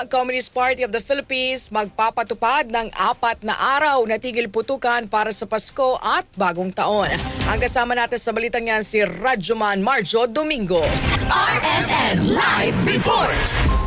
Communist Party of the Philippines magpapatupad ng 4 na araw na tigil putukan para sa Pasko at Bagong Taon. Ang kasama natin sa balitang yan si Radyoman Marjo Domingo. RMN Live Report!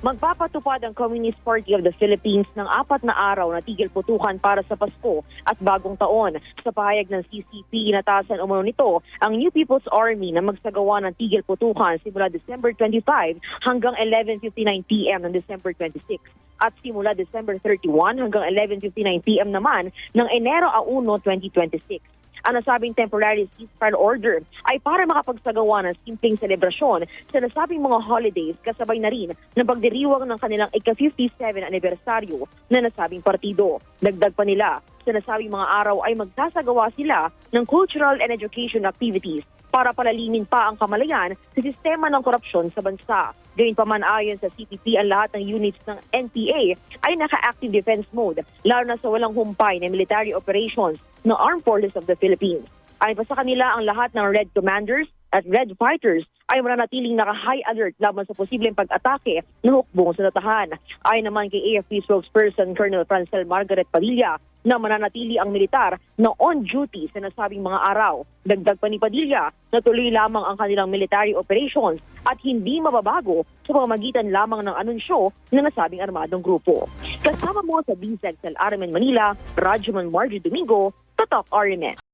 Magpapatupad ang Communist Party of the Philippines ng 4 na araw na tigil putukan para sa Pasko at Bagong Taon. Sa pahayag ng CCP, inatasan umano nito ang New People's Army na magsagawa ng tigil putukan simula December 25 hanggang 11:59 p.m. ng December 26 at simula December 31 hanggang 11:59 p.m. naman ng Enero 1, 2026. Ang nasabing temporary ceasefire order ay para makapagsagawa ng simpleng selebrasyon sa nasabing mga holidays kasabay na rin ng pagdiriwang ng kanilang ika-57 anibersaryo na nasabing partido. Dagdag pa nila, sa nasabing mga araw ay magsasagawa sila ng cultural and education activities para palalimin pa ang kamalayan sa sistema ng korupsyon sa bansa. Gayunpaman ayon sa CPP, ang lahat ng units ng NPA ay naka-active defense mode, lalo na sa walang humpay na military operations ng Armed Forces of the Philippines. Ayon pa sa kanila, ang lahat ng Red Commanders at Red Fighters ay mananatiling naka-high alert laban sa posibleng pag-atake ng hukbong sa Natahan. Ayon naman kay AFP spokesperson Colonel Francel Margaret Padilla na mananatili ang militar na on-duty sa nasabing mga araw. Dagdag pa ni Padilla na tuloy lamang ang kanilang military operations at hindi mababago sa pamamagitan lamang ng anunsyo ng nasabing armadong grupo. Kasama mo sa BZXL RMN Manila, Radyoman Marjo Domingo, Tatak RMN.